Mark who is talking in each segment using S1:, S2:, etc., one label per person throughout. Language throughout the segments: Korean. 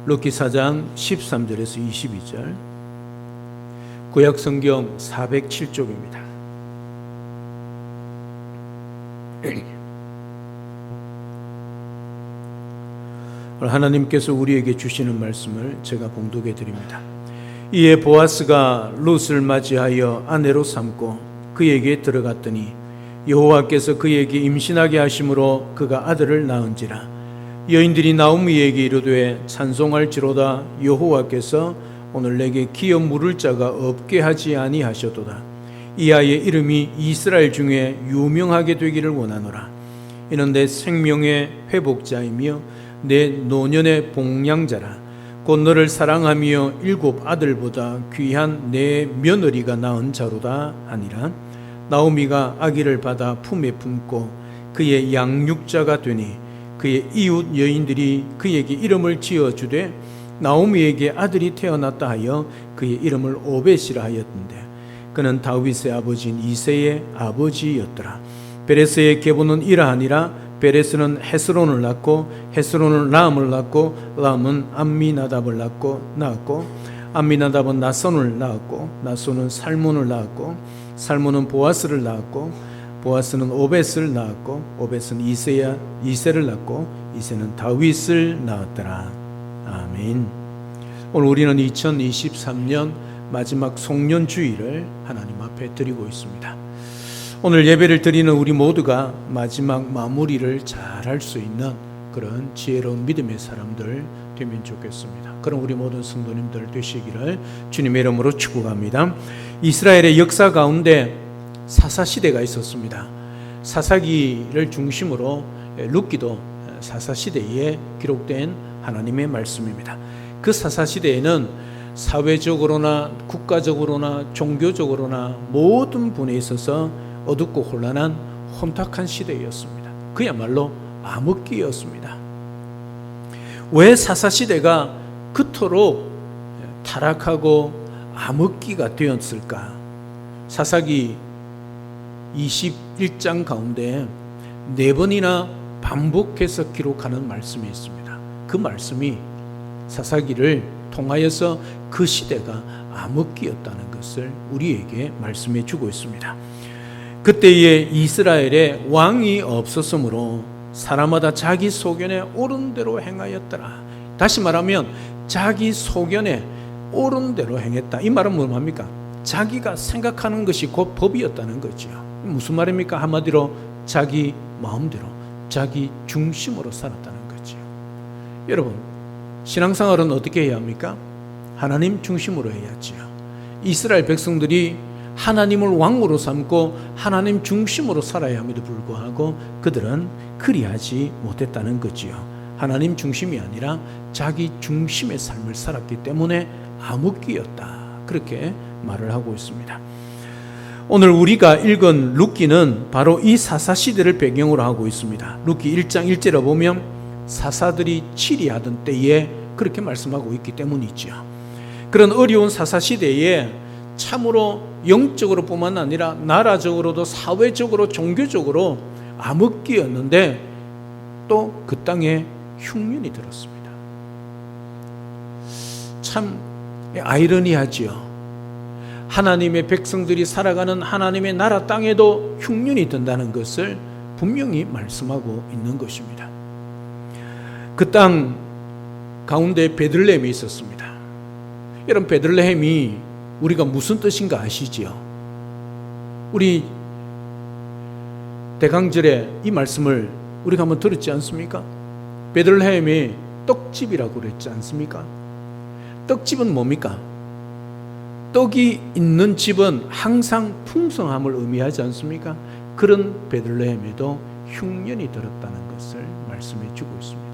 S1: 룻기 4장 13절에서 22절, 구약성경 407쪽입니다. 하나님께서 우리에게 주시는 말씀을 제가 봉독해 드립니다. 이에 보아스가 룻을 맞이하여 아내로 삼고 그에게 들어갔더니 여호와께서 그에게 임신하게 하심으로 그가 아들을 낳은지라. 여인들이 나오미에게 이르되 찬송할지로다. 여호와께서 오늘 내게 기업 물을 자가 없게 하지 아니하셨도다. 이 아이의 이름이 이스라엘 중에 유명하게 되기를 원하노라. 이는 내 생명의 회복자이며 내 노년의 복량자라. 곧 너를 사랑하며 7 아들보다 귀한 내 며느리가 낳은 자로다 하니라. 나오미가 아기를 받아 품에 품고 그의 양육자가 되니 그의 이웃 여인들이 그에게 이름을 지어주되 나오미에게 아들이 태어났다 하여 그의 이름을 오벳이라 하였던데 그는 다윗의 아버지인 이새의 아버지였더라. 베레스의 계보는 이러하니라. 베레스는 헤스론을 낳고 헤스론은 람을 낳고 람은 암미나답을 낳았고 암미나답은 나손을 낳았고 나손은 살몬을 낳았고 살몬은 보아스를 낳았고 보아스는 오벳을 낳았고 오벳은 이새를 낳고 이새는 다윗을 낳았더라. 아멘. 오늘 우리는 2023년 마지막 송년주일을 하나님 앞에 드리고 있습니다. 오늘 예배를 드리는 우리 모두가 마지막 마무리를 잘할 수 있는 그런 지혜로운 믿음의 사람들 되면 좋겠습니다. 그럼 우리 모든 성도님들 되시기를 주님의 이름으로 축복합니다. 이스라엘의 역사 가운데 사사시대가 있었습니다. 사사기를 중심으로 룻기도 사사시대에 기록된 하나님의 말씀입니다. 그 사사시대에는 사회적으로나 국가적으로나 종교적으로나 모든 분에 있어서 어둡고 혼란한 혼탁한 시대였습니다. 그야말로 암흑기였습니다. 왜 사사시대가 그토록 타락하고 암흑기가 되었을까? 사사기 21장 가운데 4번이나 반복해서 기록하는 말씀이 있습니다. 그 말씀이 사사기를 통하여서 그 시대가 암흑기였다는 것을 우리에게 말씀해 주고 있습니다. 그때에 이스라엘에 왕이 없었으므로 사람마다 자기 소견에 옳은 대로 행하였더라. 다시 말하면 자기 소견에 옳은 대로 행했다. 이 말은 뭐합니까? 자기가 생각하는 것이 곧 법이었다는 거죠. 무슨 말입니까? 한마디로 자기 마음대로 자기 중심으로 살았다는 거죠. 여러분, 신앙생활은 어떻게 해야 합니까? 하나님 중심으로 해야지요. 이스라엘 백성들이 하나님을 왕으로 삼고 하나님 중심으로 살아야 함에도 불구하고 그들은 그리하지 못했다는 거지요. 하나님 중심이 아니라 자기 중심의 삶을 살았기 때문에 암흑기였다. 그렇게 말을 하고 있습니다. 오늘 우리가 읽은 룻기는 바로 이 사사시대를 배경으로 하고 있습니다. 룻기 1장 1절에 보면 사사들이 치리하던 때에 그렇게 말씀하고 있기 때문이죠. 그런 어려운 사사시대에 참으로 영적으로 뿐만 아니라 나라적으로도 사회적으로 종교적으로 암흑기였는데 또 그 땅에 흉년이 들었습니다. 참 아이러니하지요. 하나님의 백성들이 살아가는 하나님의 나라 땅에도 흉년이 든다는 것을 분명히 말씀하고 있는 것입니다. 그 땅 가운데 베들레헴이 있었습니다. 여러분, 베들레헴이 우리가 무슨 뜻인가 아시지요? 우리 대강절에 이 말씀을 우리가 한번 들었지 않습니까? 베들레헴이 떡집이라고 그랬지 않습니까? 떡집은 뭡니까? 떡이 있는 집은 항상 풍성함을 의미하지 않습니까? 그런 베들레헴에도 흉년이 들었다는 것을 말씀해 주고 있습니다.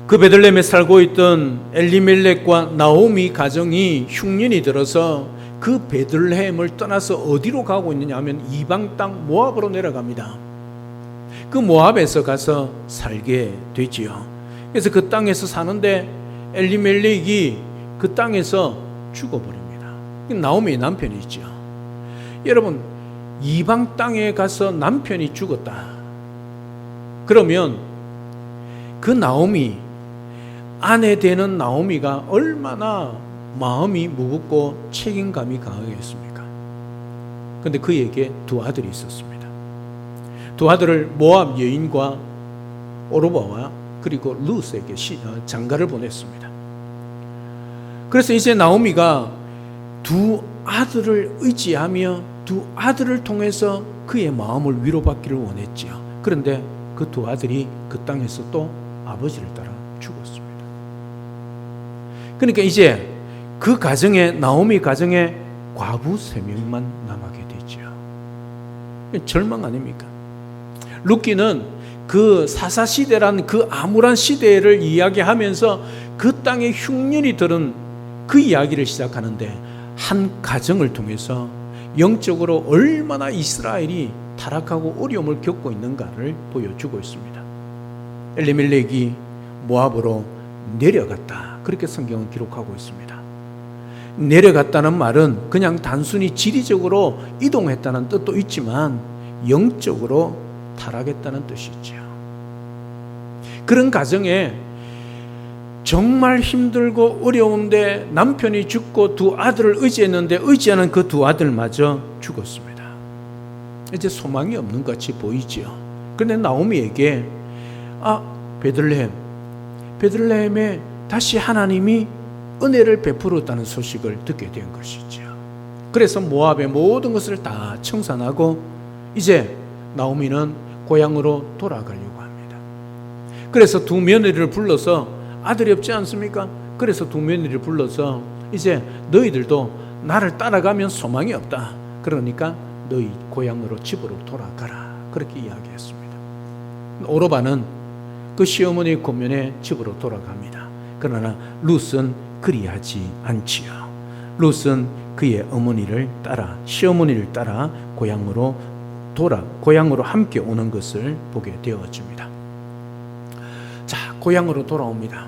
S1: 그 베들레헴에 살고 있던 엘리멜렉과 나오미 가정이 흉년이 들어서 그 베들레헴을 떠나서 어디로 가고 있느냐 하면 이방 땅 모압으로 내려갑니다. 그 모압에서 가서 살게 되지요. 그래서 그 땅에서 사는데 엘리멜렉이 그 땅에서 죽어버립니다. 나오미의 남편이죠. 여러분, 이방 땅에 가서 남편이 죽었다. 그러면 그 나오미 아내 되는 나오미가 얼마나 마음이 무겁고 책임감이 강하겠습니까? 그런데 그에게 두 아들이 있었습니다. 두 아들을 모압 여인과 오르바와 그리고 룻에게 장가를 보냈습니다. 그래서 이제 나오미가 두 아들을 의지하며 두 아들을 통해서 그의 마음을 위로받기를 원했지요. 그런데 그 두 아들이 그 땅에서 또 아버지를 따라 죽었습니다. 그러니까 이제 그 가정에, 나오미 가정에 과부 3명만 남게 되죠. 절망 아닙니까? 룻기는 그 사사시대란 그 암울한 시대를 이야기하면서 그 땅에 흉년이 들은 그 이야기를 시작하는데, 한 가정을 통해서 영적으로 얼마나 이스라엘이 타락하고 어려움을 겪고 있는가를 보여주고 있습니다. 엘리멜렉이 모압으로 내려갔다, 그렇게 성경은 기록하고 있습니다. 내려갔다는 말은 그냥 단순히 지리적으로 이동했다는 뜻도 있지만 영적으로 타락했다는 뜻이죠. 그런 가정에 정말 힘들고 어려운데 남편이 죽고 두 아들을 의지했는데 의지하는 그 두 아들마저 죽었습니다. 이제 소망이 없는 것 같이 보이지요. 그런데 나오미에게 베들레헴에 다시 하나님이 은혜를 베풀었다는 소식을 듣게 된 것이죠. 그래서 모압의 모든 것을 다 청산하고 이제 나오미는 고향으로 돌아가려고 합니다. 그래서 두 며느리를 불러서, 아들이 없지 않습니까? 그래서 두 며느리를 불러서 이제 너희들도 나를 따라가면 소망이 없다, 그러니까 너희 고향으로 집으로 돌아가라, 그렇게 이야기했습니다. 오르바는 그 시어머니의 권면에 집으로 돌아갑니다. 그러나 룻은 그리하지 않지요. 룻은 그의 어머니를 따라, 시어머니를 따라 고향으로 함께 오는 것을 보게 되어집니다. 자, 고향으로 돌아옵니다.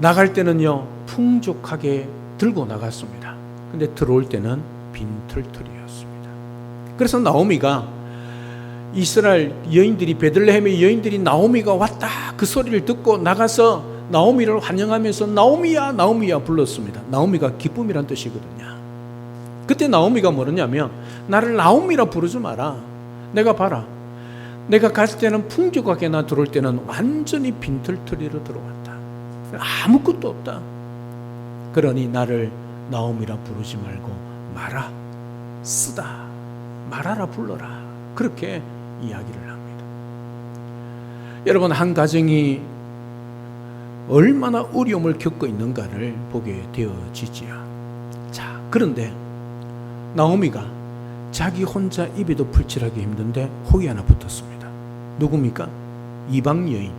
S1: 나갈 때는요, 풍족하게 들고 나갔습니다. 근데 들어올 때는 빈털털이었습니다. 그래서 나오미가, 이스라엘 여인들이, 베들레헴의 여인들이 나오미가 왔다 그 소리를 듣고 나가서 나오미를 환영하면서 나오미야 나오미야 불렀습니다. 나오미가 기쁨이란 뜻이거든요. 그때 나오미가 뭐냐면, 나를 나오미라 부르지 마라. 내가 봐라, 내가 갔을 때는 풍족하게, 나 들어올 때는 완전히 빈털터리로 들어왔다. 아무것도 없다. 그러니 나를 나오미라 부르지 말고 마라, 쓰다, 말하라, 불러라, 그렇게 이야기를 합니다. 여러분, 한 가정이 얼마나 어려움을 겪고 있는가를 보게 되어지지요. 자, 그런데 나오미가 자기 혼자 입에도 풀칠하기 힘든데 혹이 하나 붙었습니다. 누굽니까? 이방 여인.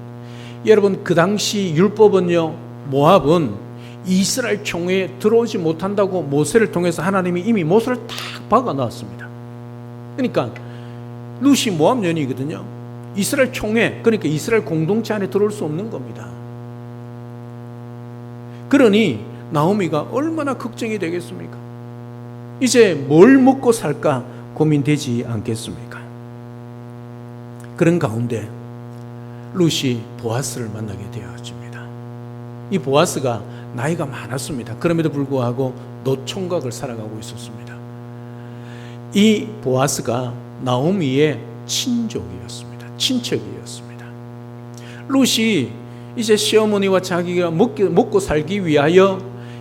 S1: 여러분, 그 당시 율법은요, 모압은 이스라엘 총회에 들어오지 못한다고 모세를 통해서 하나님이 이미 모세를 탁 박아놨습니다. 그러니까 룻이 모압 여인이거든요. 이스라엘 총회, 그러니까 이스라엘 공동체 안에 들어올 수 없는 겁니다. 그러니 나오미가 얼마나 걱정이 되겠습니까? 이제 뭘 먹고 살까 고민되지 않겠습니까? 그런 가운데 룻이 보아스를 만나게 되어집니다. 이 보아스가 나이가 많았습니다. 그럼에도 불구하고 노총각을 살아가고 있었습니다. 이 보아스가 나오미의 친족이었습니다. 친척이었습니다. 룻이 이제 시어머니와 자기가 먹고 살기 위하여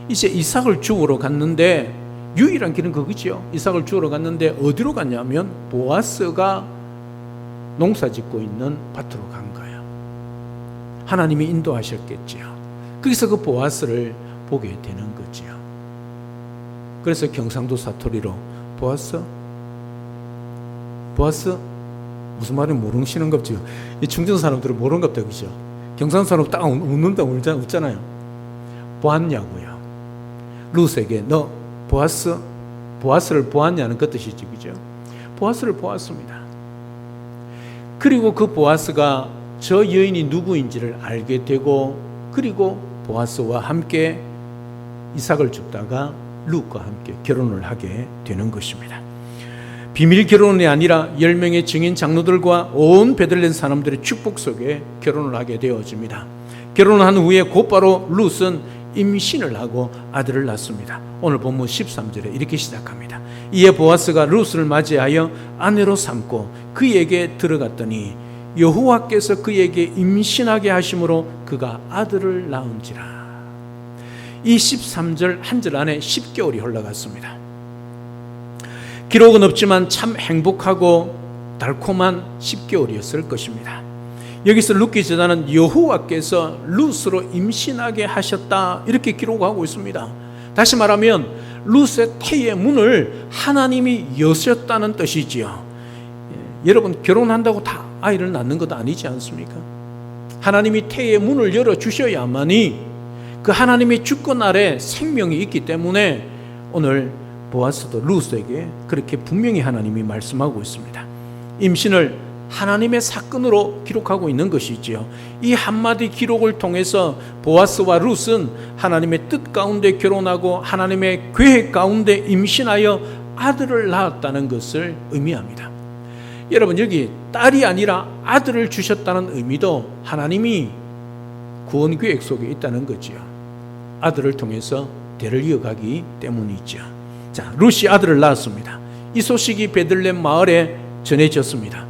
S1: 이제 이삭을 주우러 갔는데, 유일한 길은 그거죠. 이삭을 주우러 갔는데 어디로 갔냐면 보아스가 농사 짓고 있는 밭으로 간 거예요. 하나님이 인도하셨겠지요. 거기서 그 보아스를 보게 되는 거지요. 그래서 경상도 사투리로 보아스 무슨 말인지 모르시는 겁죠. 이 충청 사람들은 모르는 겁다, 그죠? 경상 사람 딱 웃잖아요. 보았냐고요. 룻에게 너 보아스를 보았냐는 그 뜻이지, 그죠? 보아스를 보았습니다. 그리고 그 보아스가 저 여인이 누구인지를 알게 되고, 그리고 보아스와 함께 이삭을 줍다가 룻과 함께 결혼을 하게 되는 것입니다. 비밀 결혼이 아니라 10명의 증인 장로들과 온 베들레헴 사람들의 축복 속에 결혼을 하게 되어집니다. 결혼한 후에 곧바로 룻은 임신을 하고 아들을 낳습니다. 오늘 본문 13절에 이렇게 시작합니다. 이에 보아스가 룻을 맞이하여 아내로 삼고 그에게 들어갔더니 여호와께서 그에게 임신하게 하심으로 그가 아들을 낳은지라. 이 13절 한 절 안에 10개월이 흘러갔습니다. 기록은 없지만 참 행복하고 달콤한 10개월이었을 것입니다. 여기서 룻 기자는 여호와께서 룻으로 임신하게 하셨다 이렇게 기록하고 있습니다. 다시 말하면 룻의 태의 문을 하나님이 여셨다는 뜻이지요. 여러분, 결혼한다고 다 아이를 낳는 것도 아니지 않습니까? 하나님이 태의 문을 열어주셔야만이 그 하나님의 주권 아래 생명이 있기 때문에 오늘 보아스도 룻에게 그렇게 분명히 하나님이 말씀하고 있습니다. 임신을 하나님의 사건으로 기록하고 있는 것이지요. 이 한마디 기록을 통해서 보아스와 룻은 하나님의 뜻 가운데 결혼하고 하나님의 계획 가운데 임신하여 아들을 낳았다는 것을 의미합니다. 여러분, 여기 딸이 아니라 아들을 주셨다는 의미도 하나님이 구원 계획 속에 있다는 거지요. 아들을 통해서 대를 이어가기 때문이죠. 자, 룻이 아들을 낳았습니다. 이 소식이 베들레헴 마을에 전해졌습니다.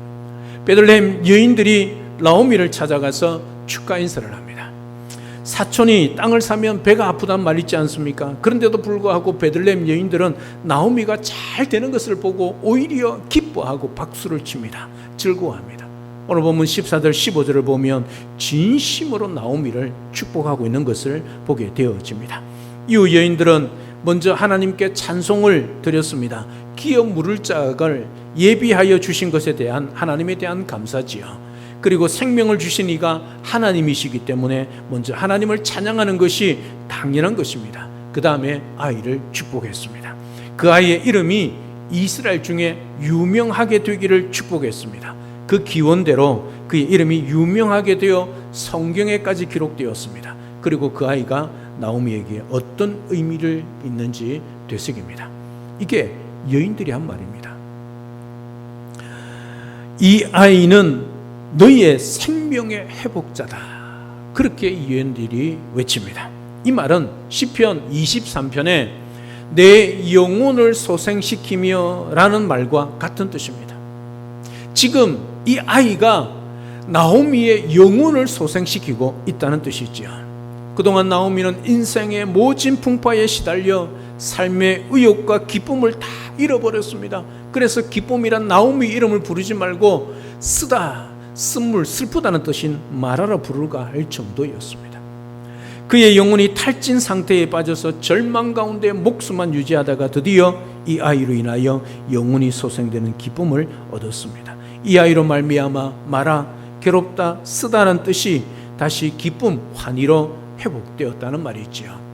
S1: 베들레헴 여인들이 나오미를 찾아가서 축가 인사를 합니다. 사촌이 땅을 사면 배가 아프단 말 있지 않습니까? 그런데도 불구하고 베들레헴 여인들은 나오미가 잘 되는 것을 보고 오히려 기뻐하고 박수를 칩니다. 즐거워합니다. 오늘 보면 14절 15절을 보면 진심으로 나오미를 축복하고 있는 것을 보게 되어집니다. 이후 여인들은 먼저 하나님께 찬송을 드렸습니다. 기업 물을 짝을 예비하여 주신 것에 대한 하나님에 대한 감사지요. 그리고 생명을 주신 이가 하나님이시기 때문에 먼저 하나님을 찬양하는 것이 당연한 것입니다. 그 다음에 아이를 축복했습니다. 그 아이의 이름이 이스라엘 중에 유명하게 되기를 축복했습니다. 그 기원대로 그의 이름이 유명하게 되어 성경에까지 기록되었습니다. 그리고 그 아이가 나오미에게 어떤 의미를 있는지 되새깁니다. 이게 여인들이 한 말입니다. 이 아이는 너희의 생명의 회복자다. 그렇게 이 여인들이 외칩니다. 이 말은 시편 23편에 내 영혼을 소생시키며 라는 말과 같은 뜻입니다. 지금 이 아이가 나오미의 영혼을 소생시키고 있다는 뜻이죠. 그동안 나오미는 인생의 모진 풍파에 시달려 삶의 의욕과 기쁨을 다 잃어버렸습니다. 그래서 기쁨이란 나오미 이름을 부르지 말고 쓰다, 쓴물, 슬프다는 뜻인 말하라 부르가 할 정도였습니다. 그의 영혼이 탈진 상태에 빠져서 절망 가운데 목숨만 유지하다가 드디어 이 아이로 인하여 영혼이 소생되는 기쁨을 얻었습니다. 이 아이로 말미암아 말아, 괴롭다, 쓰다는 뜻이 다시 기쁨, 환희로 회복되었다는 말이지요.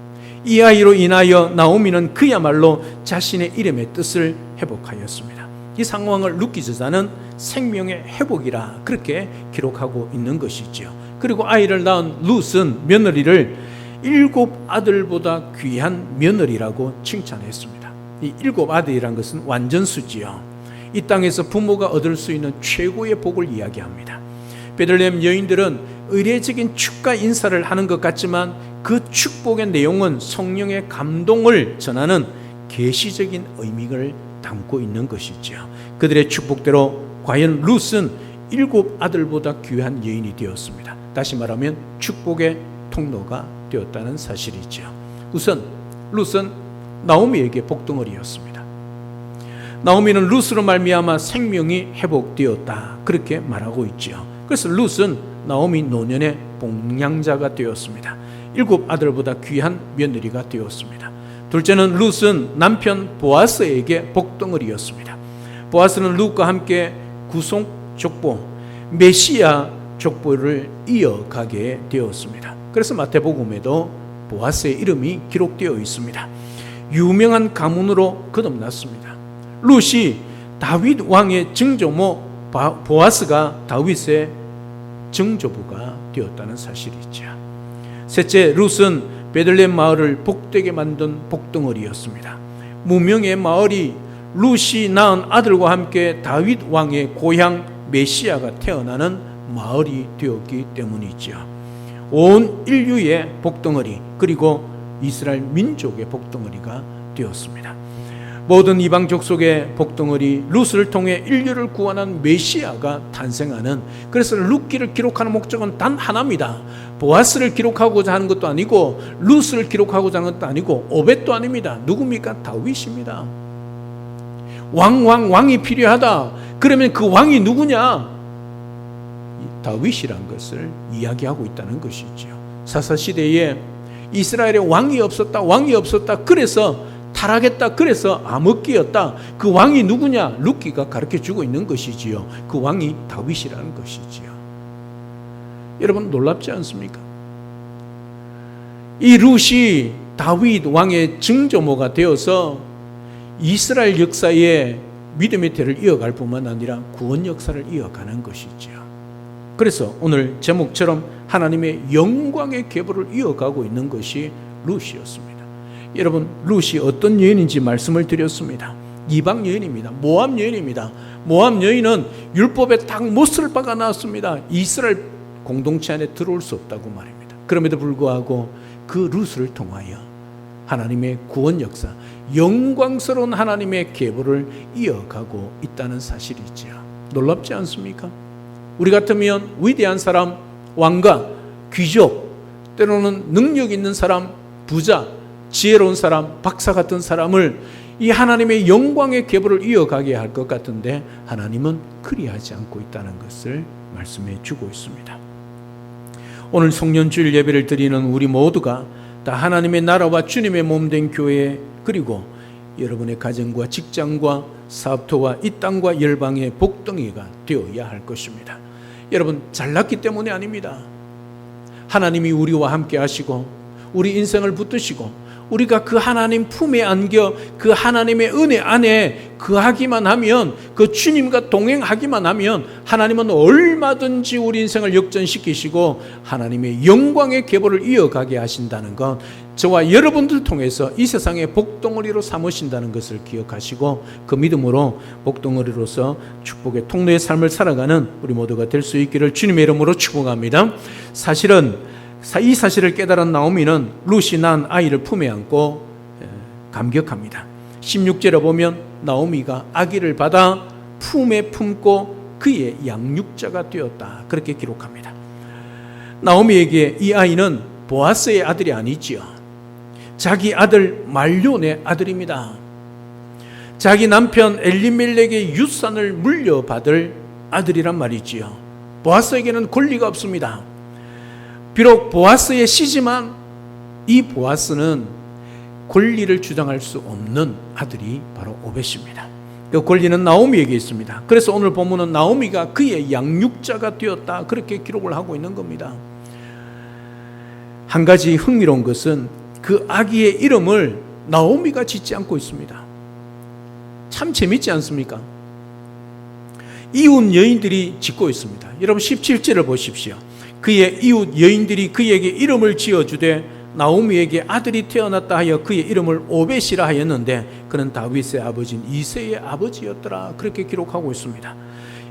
S1: 이 아이로 인하여 나오미는 그야말로 자신의 이름의 뜻을 회복하였습니다. 이 상황을 룻 기자는 생명의 회복이라 그렇게 기록하고 있는 것이지요. 그리고 아이를 낳은 룻은 며느리를 7 아들보다 귀한 며느리라고 칭찬했습니다. 이 7 아들이란 것은 완전수지요. 이 땅에서 부모가 얻을 수 있는 최고의 복을 이야기합니다. 베들레헴 여인들은 의례적인 축가 인사를 하는 것 같지만 그 축복의 내용은 성령의 감동을 전하는 계시적인 의미를 담고 있는 것이죠. 그들의 축복대로 과연 룻은 7 아들보다 귀한 여인이 되었습니다. 다시 말하면 축복의 통로가 되었다는 사실이죠. 우선 룻은 나오미에게 복덩어리였습니다. 나오미는 룻으로 말미암아 생명이 회복되었다 그렇게 말하고 있죠. 그래서 룻은 나오미 노년의 봉양자가 되었습니다. 7 아들보다 귀한 며느리가 되었습니다. 둘째는 룻은 남편 보아스에게 복덩어리였습니다. 보아스는 룻과 함께 구속 족보, 메시아 족보를 이어가게 되었습니다. 그래서 마태복음에도 보아스의 이름이 기록되어 있습니다. 유명한 가문으로 거듭났습니다. 룻이 다윗 왕의 증조모 보아스가 다윗의 증조부가 되었다는 사실이죠. 셋째, 룻은 베들레헴 마을을 복되게 만든 복덩어리였습니다. 무명의 마을이 룻이 낳은 아들과 함께 다윗 왕의 고향 메시아가 태어나는 마을이 되었기 때문이죠. 온 인류의 복덩어리, 그리고 이스라엘 민족의 복덩어리가 되었습니다. 모든 이방 족속의 복덩어리 룻을 통해 인류를 구원한 메시아가 탄생하는, 그래서 룻기를 기록하는 목적은 단 하나입니다. 보아스를 기록하고자 하는 것도 아니고 룻을 기록하고자 하는 것도 아니고 오벳도 아닙니다. 누굽니까? 다윗입니다. 왕이 필요하다. 그러면 그 왕이 누구냐? 다윗이란 것을 이야기하고 있다는 것이죠. 사사시대에 이스라엘에 왕이 없었다. 그래서 타락했다. 그래서 암흑기였다. 그 왕이 누구냐? 룻기가 가르쳐주고 있는 것이지요. 그 왕이 다윗이라는 것이지요. 여러분 놀랍지 않습니까? 이 룻이 다윗 왕의 증조모가 되어서 이스라엘 역사에 믿음의 대를 이어갈 뿐만 아니라 구원 역사를 이어가는 것이지요. 그래서 오늘 제목처럼 하나님의 영광의 계보를 이어가고 있는 것이 룻이었습니다. 여러분, 룻이 어떤 여인인지 말씀을 드렸습니다. 이방 여인입니다. 모압 여인입니다. 모압 여인은 율법에 딱 못을 박아 놨습니다. 이스라엘 공동체 안에 들어올 수 없다고 말입니다. 그럼에도 불구하고 그 룻을 통하여 하나님의 구원 역사, 영광스러운 하나님의 계보를 이어가고 있다는 사실이죠. 놀랍지 않습니까? 우리 같으면 위대한 사람, 왕가, 귀족, 때로는 능력 있는 사람, 부자, 지혜로운 사람, 박사 같은 사람을 이 하나님의 영광의 계보를 이어가게 할 것 같은데 하나님은 그리하지 않고 있다는 것을 말씀해 주고 있습니다. 오늘 송년주일 예배를 드리는 우리 모두가 다 하나님의 나라와 주님의 몸된 교회, 그리고 여러분의 가정과 직장과 사업토와 이 땅과 열방의 복덩이가 되어야 할 것입니다. 여러분, 잘났기 때문이 아닙니다. 하나님이 우리와 함께 하시고 우리 인생을 붙드시고 우리가 그 하나님 품에 안겨 그 하나님의 은혜 안에 거하기만 하면, 그 주님과 동행하기만 하면 하나님은 얼마든지 우리 인생을 역전시키시고 하나님의 영광의 계보를 이어가게 하신다는 것, 저와 여러분들 통해서 이 세상의 복덩어리로 삼으신다는 것을 기억하시고 그 믿음으로 복덩어리로서 축복의 통로의 삶을 살아가는 우리 모두가 될 수 있기를 주님의 이름으로 축복합니다. 이 사실을 깨달은 나오미는 룻이 낳은 아이를 품에 안고 감격합니다. 16절에 보면 나오미가 아기를 받아 품에 품고 그의 양육자가 되었다, 그렇게 기록합니다. 나오미에게 이 아이는 보아스의 아들이 아니지요. 자기 아들 말론의 아들입니다. 자기 남편 엘리멜렉의 유산을 물려받을 아들이란 말이지요. 보아스에게는 권리가 없습니다. 비록 보아스의 씨지만 이 보아스는 권리를 주장할 수 없는 아들이 바로 오벳입니다. 그 권리는 나오미에게 있습니다. 그래서 오늘 본문은 나오미가 그의 양육자가 되었다, 그렇게 기록을 하고 있는 겁니다. 한 가지 흥미로운 것은 그 아기의 이름을 나오미가 짓지 않고 있습니다. 참 재밌지 않습니까? 이웃 여인들이 짓고 있습니다. 여러분 17절을 보십시오. 그의 이웃 여인들이 그에게 이름을 지어주되 나오미에게 아들이 태어났다 하여 그의 이름을 오벳이라 하였는데 그는 다윗의 아버지인 이새의 아버지였더라, 그렇게 기록하고 있습니다.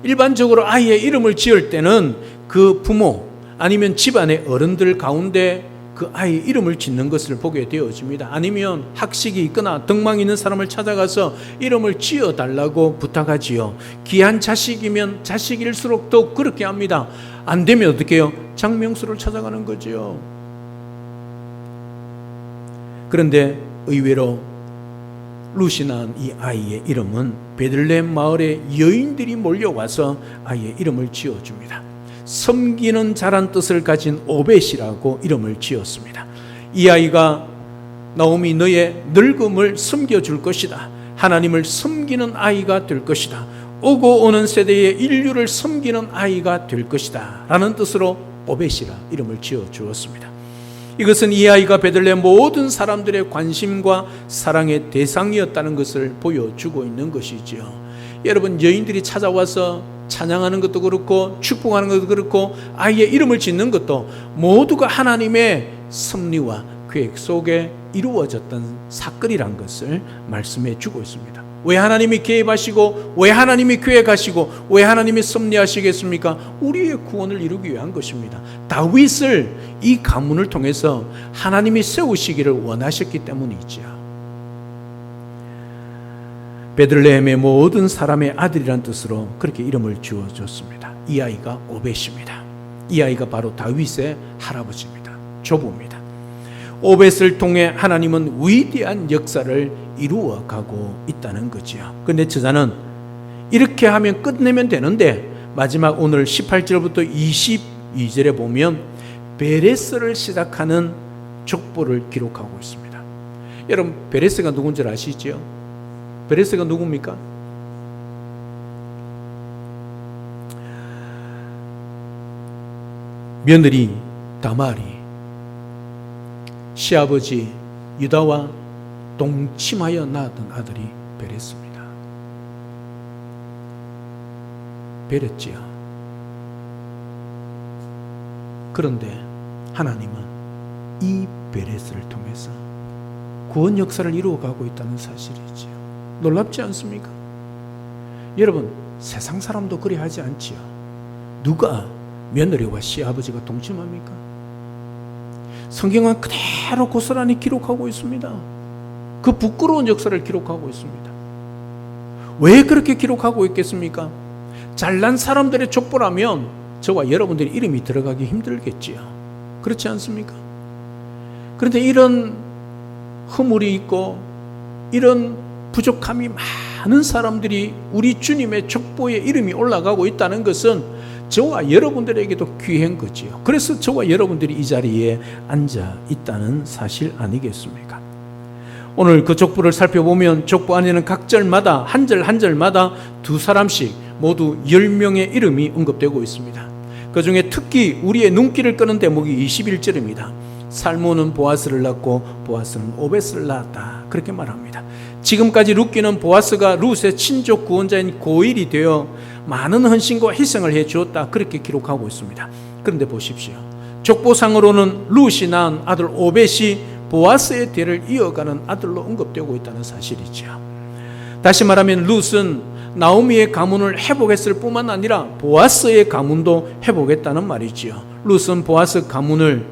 S1: 일반적으로 아이의 이름을 지을 때는 그 부모 아니면 집안의 어른들 가운데 그 아이 이름을 짓는 것을 보게 되어집니다. 아니면 학식이 있거나 덕망 있는 사람을 찾아가서 이름을 지어달라고 부탁하지요. 귀한 자식이면 자식일수록 더욱 그렇게 합니다. 안 되면 어떻게 해요? 장명수를 찾아가는 거죠. 그런데 의외로 룻이 낳은 이 아이의 이름은 베들레헴 마을에 여인들이 몰려와서 아이의 이름을 지어줍니다. 섬기는 자란 뜻을 가진 오벳이라고 이름을 지었습니다. 이 아이가 나오미 너의 늙음을 섬겨줄 것이다, 하나님을 섬기는 아이가 될 것이다, 오고 오는 세대의 인류를 섬기는 아이가 될 것이다 라는 뜻으로 오벳이라 이름을 지어주었습니다. 이것은 이 아이가 베들레헴 모든 사람들의 관심과 사랑의 대상이었다는 것을 보여주고 있는 것이지요. 여러분, 여인들이 찾아와서 찬양하는 것도 그렇고 축복하는 것도 그렇고 아이의 이름을 짓는 것도 모두가 하나님의 섭리와 계획 속에 이루어졌던 사건이란 것을 말씀해 주고 있습니다. 왜 하나님이 개입하시고 왜 하나님이 계획하시고 왜 하나님이 섭리하시겠습니까? 우리의 구원을 이루기 위한 것입니다. 다윗을 이 가문을 통해서 하나님이 세우시기를 원하셨기 때문이지요. 베들레헴의 모든 사람의 아들이란 뜻으로 그렇게 이름을 지어줬습니다. 이 아이가 오벳입니다. 이 아이가 바로 다윗의 할아버지입니다. 조부입니다. 오벳을 통해 하나님은 위대한 역사를 이루어가고 있다는 거지요. 그런데 저자는 이렇게 하면 끝내면 되는데 마지막 오늘 18절부터 22절에 보면 베레스를 시작하는 족보를 기록하고 있습니다. 여러분 베레스가 누군지 아시죠? 베레스가 누굽니까? 며느리 다말이 시아버지 유다와 동침하여 낳았던 아들이 베레스입니다. 베렸지요. 그런데 하나님은 이 베레스를 통해서 구원 역사를 이루어가고 있다는 사실이지요. 놀랍지 않습니까? 여러분 세상 사람도 그리 하지 않지요. 누가 며느리와 시아버지가 동침합니까? 성경은 그대로 고스란히 기록하고 있습니다. 그 부끄러운 역사를 기록하고 있습니다. 왜 그렇게 기록하고 있겠습니까? 잘난 사람들의 족보라면 저와 여러분들의 이름이 들어가기 힘들겠지요. 그렇지 않습니까? 그런데 이런 허물이 있고 이런 부족함이 많은 사람들이 우리 주님의 족보에 이름이 올라가고 있다는 것은 저와 여러분들에게도 귀한 거지요. 그래서 저와 여러분들이 이 자리에 앉아 있다는 사실 아니겠습니까? 오늘 그 족보를 살펴보면 족보 안에는 각 절마다 한 절 한 절마다 두 사람씩 모두 10명의 이름이 언급되고 있습니다. 그 중에 특히 우리의 눈길을 끄는 대목이 21절입니다. 살몬은 보아스를 낳고 보아스는 오벳을 낳았다. 그렇게 말합니다. 지금까지 룻기는 보아스가 룻의 친족 구원자인 고일이 되어 많은 헌신과 희생을 해 주었다. 그렇게 기록하고 있습니다. 그런데 보십시오. 족보상으로는 룻이 낳은 아들 오벳이 보아스의 뒤를 이어가는 아들로 언급되고 있다는 사실이죠. 다시 말하면 룻은 나오미의 가문을 회복했을 뿐만 아니라 보아스의 가문도 회복했다는 말이지요. 룻은 보아스 가문을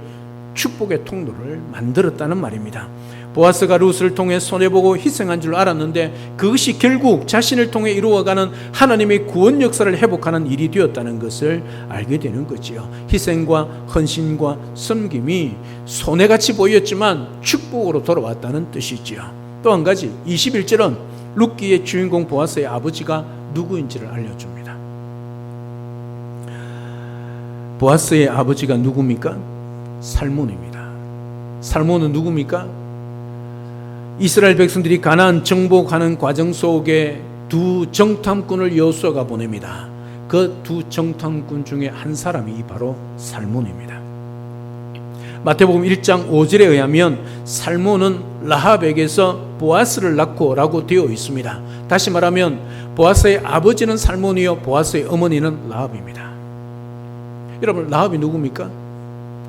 S1: 축복의 통로를 만들었다는 말입니다. 보아스가 룻을 통해 손해보고 희생한 줄 알았는데 그것이 결국 자신을 통해 이루어가는 하나님의 구원 역사를 회복하는 일이 되었다는 것을 알게 되는 거지요. 희생과 헌신과 섬김이 손해같이 보였지만 축복으로 돌아왔다는 뜻이지요. 또 한 가지 21절은 룻기의 주인공 보아스의 아버지가 누구인지를 알려줍니다. 보아스의 아버지가 누굽니까? 살몬입니다. 살몬은 누굽니까? 이스라엘 백성들이 가나안 정복하는 과정 속에 두 정탐꾼을 여호수아가 보냅니다. 그 두 정탐꾼 중에 한 사람이 바로 살몬입니다. 마태복음 1장 5절에 의하면 살몬은 라합에게서 보아스를 낳고 라고 되어 있습니다. 다시 말하면 보아스의 아버지는 살몬이요 보아스의 어머니는 라합입니다. 여러분 라합이 누굽니까?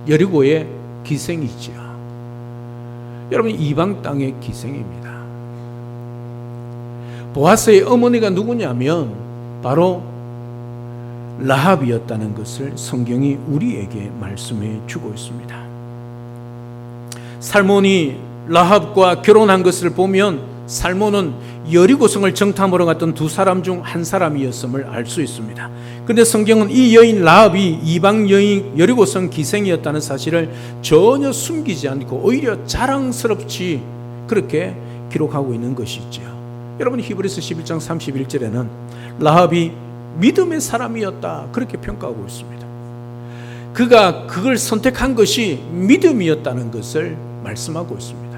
S1: 여리고의 기생이지요. 여러분 이방 땅의 기생입니다. 보아스의 어머니가 누구냐면 바로 라합이었다는 것을 성경이 우리에게 말씀해 주고 있습니다. 살몬이 라합과 결혼한 것을 보면 살몬은 여리고성을 정탐하러 갔던 두 사람 중 한 사람이었음을 알 수 있습니다. 그런데 성경은 이 여인 라합이 이방 여인 여리고성 기생이었다는 사실을 전혀 숨기지 않고 오히려 자랑스럽지 그렇게 기록하고 있는 것이지요. 여러분 히브리서 11장 31절에는 라합이 믿음의 사람이었다 그렇게 평가하고 있습니다. 그가 그걸 선택한 것이 믿음이었다는 것을 말씀하고 있습니다.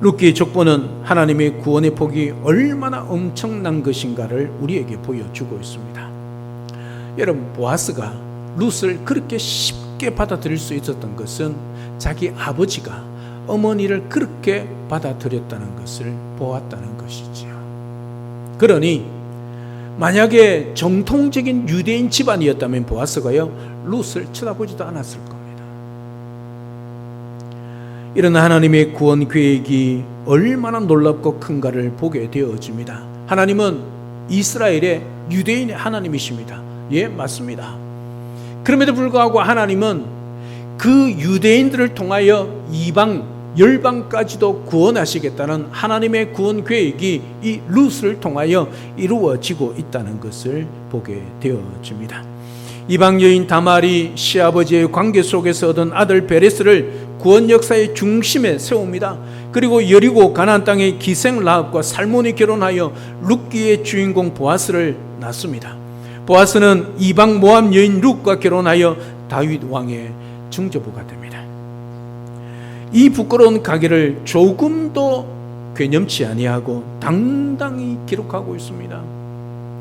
S1: 룻기의 족보는 하나님의 구원의 폭이 얼마나 엄청난 것인가를 우리에게 보여주고 있습니다. 여러분 보아스가 룻을 그렇게 쉽게 받아들일 수 있었던 것은 자기 아버지가 어머니를 그렇게 받아들였다는 것을 보았다는 것이지요. 그러니 만약에 정통적인 유대인 집안이었다면 보아스가요 룻을 쳐다보지도 않았을 겁니다. 이런 하나님의 구원 계획이 얼마나 놀랍고 큰가를 보게 되어집니다. 하나님은 이스라엘의 유대인의 하나님이십니다. 예, 맞습니다. 그럼에도 불구하고 하나님은 그 유대인들을 통하여 이방 열방까지도 구원하시겠다는 하나님의 구원 계획이 이 룻을 통하여 이루어지고 있다는 것을 보게 되어집니다. 이방 여인 다말이 시아버지의 관계 속에서 얻은 아들 베레스를 구원 역사의 중심에 세웁니다. 그리고 여리고 가나안 땅의 기생 라합과 살몬이 결혼하여 룻기의 주인공 보아스를 낳습니다. 보아스는 이방 모압 여인 룻과 결혼하여 다윗 왕의 증조부가 됩니다. 이 부끄러운 가계를 조금도 괴념치 아니하고 당당히 기록하고 있습니다.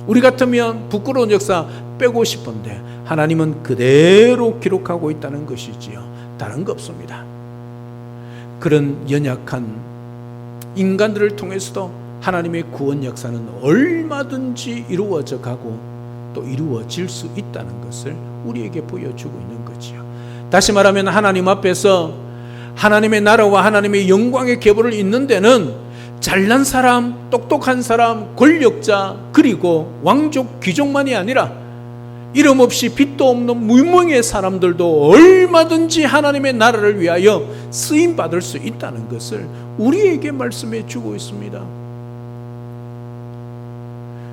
S1: 우리 같으면 부끄러운 역사 빼고 싶은데 하나님은 그대로 기록하고 있다는 것이지요. 다른 거 없습니다. 그런 연약한 인간들을 통해서도 하나님의 구원 역사는 얼마든지 이루어져 가고 또 이루어질 수 있다는 것을 우리에게 보여주고 있는 거지요. 다시 말하면 하나님 앞에서 하나님의 나라와 하나님의 영광의 계보를 잇는 데는 잘난 사람, 똑똑한 사람, 권력자, 그리고 왕족, 귀족만이 아니라 이름 없이 빚도 없는 무명의 사람들도 얼마든지 하나님의 나라를 위하여 쓰임받을 수 있다는 것을 우리에게 말씀해 주고 있습니다.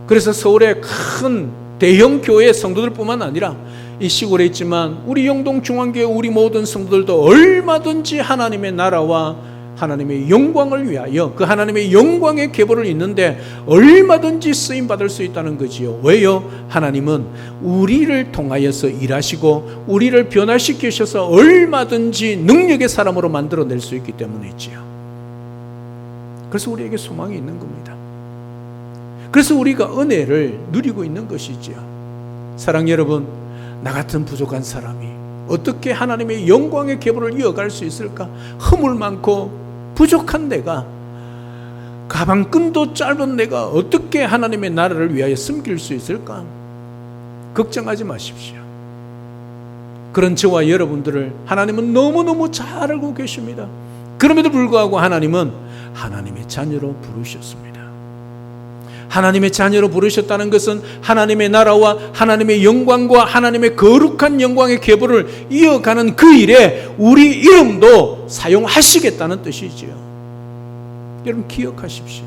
S1: 그래서 서울의 큰 대형 교회 성도들뿐만 아니라 이 시골에 있지만 우리 영동중앙교회 우리 모든 성도들도 얼마든지 하나님의 나라와 하나님의 영광을 위하여 그 하나님의 영광의 계보를 잇는데 얼마든지 쓰임받을 수 있다는 거지요. 왜요? 하나님은 우리를 통하여서 일하시고 우리를 변화시키셔서 얼마든지 능력의 사람으로 만들어낼 수 있기 때문이지요. 그래서 우리에게 소망이 있는 겁니다. 그래서 우리가 은혜를 누리고 있는 것이지요. 사랑 여러분, 나 같은 부족한 사람이 어떻게 하나님의 영광의 계보를 이어갈 수 있을까? 허물 많고 부족한 내가, 가방끈도 짧은 내가 어떻게 하나님의 나라를 위하여 숨길 수 있을까? 걱정하지 마십시오. 그런 저와 여러분들을 하나님은 너무너무 잘 알고 계십니다. 그럼에도 불구하고 하나님은 하나님의 자녀로 부르셨습니다. 하나님의 자녀로 부르셨다는 것은 하나님의 나라와 하나님의 영광과 하나님의 거룩한 영광의 계보를 이어가는 그 일에 우리 이름도 사용하시겠다는 뜻이지요. 여러분 기억하십시오.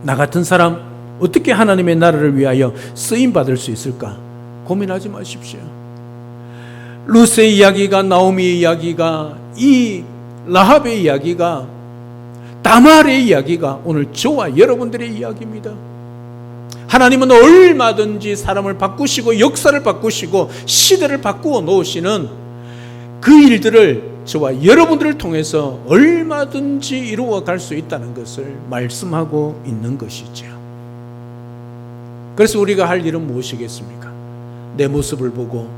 S1: 나 같은 사람 어떻게 하나님의 나라를 위하여 쓰임받을 수 있을까? 고민하지 마십시오. 룻의 이야기가, 나오미의 이야기가, 이 라합의 이야기가, 다말의 이야기가 오늘 저와 여러분들의 이야기입니다. 하나님은 얼마든지 사람을 바꾸시고 역사를 바꾸시고 시대를 바꾸어 놓으시는 그 일들을 저와 여러분들을 통해서 얼마든지 이루어 갈 수 있다는 것을 말씀하고 있는 것이죠. 그래서 우리가 할 일은 무엇이겠습니까? 내 모습을 보고,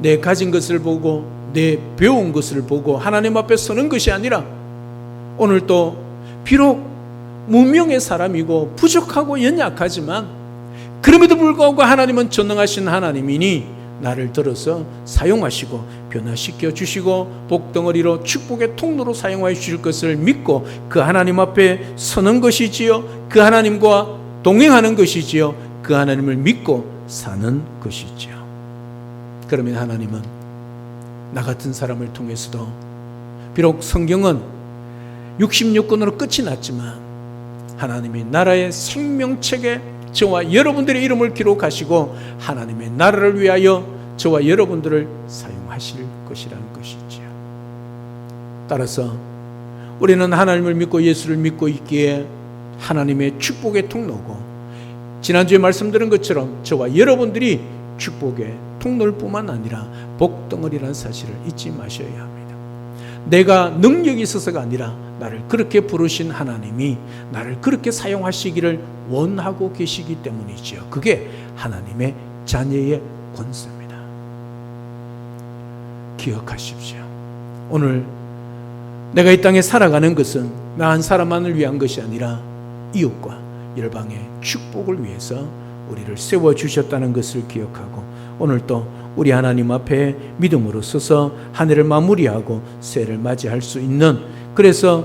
S1: 내 가진 것을 보고, 내 배운 것을 보고 하나님 앞에 서는 것이 아니라 오늘 또 비록 무명의 사람이고 부족하고 연약하지만 그럼에도 불구하고 하나님은 전능하신 하나님이니 나를 들어서 사용하시고 변화시켜 주시고 복덩어리로 축복의 통로로 사용하여 주실 것을 믿고 그 하나님 앞에 서는 것이지요. 그 하나님과 동행하는 것이지요. 그 하나님을 믿고 사는 것이지요. 그러면 하나님은 나 같은 사람을 통해서도 비록 성경은 66권으로 끝이 났지만 하나님의 나라의 생명책에 저와 여러분들의 이름을 기록하시고 하나님의 나라를 위하여 저와 여러분들을 사용하실 것이라는 것이지요. 따라서 우리는 하나님을 믿고 예수를 믿고 있기에 하나님의 축복의 통로고, 지난주에 말씀드린 것처럼 저와 여러분들이 축복의 통로일 뿐만 아니라 복덩어리라는 사실을 잊지 마셔야 합니다. 내가 능력이 있어서가 아니라 나를 그렇게 부르신 하나님이 나를 그렇게 사용하시기를 원하고 계시기 때문이지요. 그게 하나님의 자녀의 권세입니다. 기억하십시오. 오늘 내가 이 땅에 살아가는 것은 나 한 사람만을 위한 것이 아니라 이웃과 열방의 축복을 위해서 우리를 세워주셨다는 것을 기억하고 오늘 또 우리 하나님 앞에 믿음으로 서서 한 해를 마무리하고 새해를 맞이할 수 있는, 그래서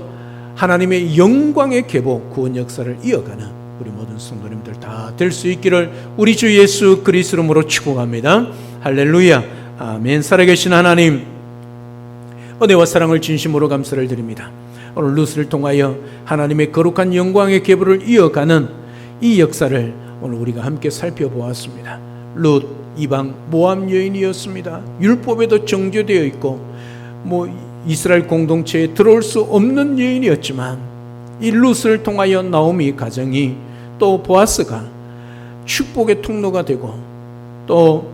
S1: 하나님의 영광의 계보 구원 역사를 이어가는 우리 모든 성도님들 다 될 수 있기를 우리 주 예수 그리스도 이름으로 축복합니다. 할렐루야. 아멘. 살아계신 하나님, 은혜와 사랑을 진심으로 감사를 드립니다. 오늘 룻을 통하여 하나님의 거룩한 영광의 계보를 이어가는 이 역사를 오늘 우리가 함께 살펴보았습니다. 룻 이방 모압 여인이었습니다. 율법에도 정죄되어 있고 이스라엘 공동체에 들어올 수 없는 여인이었지만 이 룻을 통하여 나오미 가정이 또 보아스가 축복의 통로가 되고 또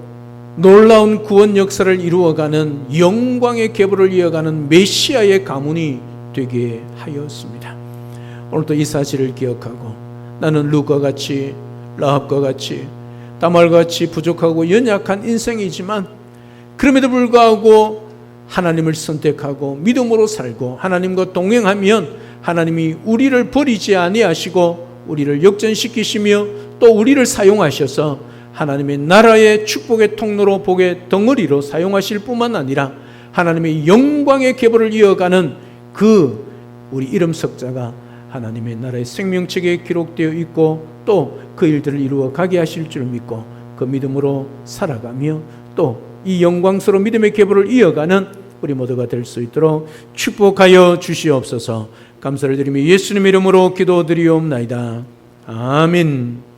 S1: 놀라운 구원 역사를 이루어가는 영광의 계보를 이어가는 메시아의 가문이 되게 하였습니다. 오늘도 이 사실을 기억하고 나는 룻과 같이 라합과 같이 다말과 같이 부족하고 연약한 인생이지만 그럼에도 불구하고 하나님을 선택하고 믿음으로 살고 하나님과 동행하면 하나님이 우리를 버리지 아니하시고 우리를 역전시키시며 또 우리를 사용하셔서 하나님의 나라의 축복의 통로로 복의 덩어리로 사용하실 뿐만 아니라 하나님의 영광의 계보를 이어가는 그 우리 이름 석자가 하나님의 나라의 생명책에 기록되어 있고 또 그 일들을 이루어 가게 하실 줄 믿고 그 믿음으로 살아가며 또 이 영광스러운 믿음의 계보를 이어가는 우리 모두가 될 수 있도록 축복하여 주시옵소서. 감사를 드리며 예수님의 이름으로 기도드리옵나이다. 아멘.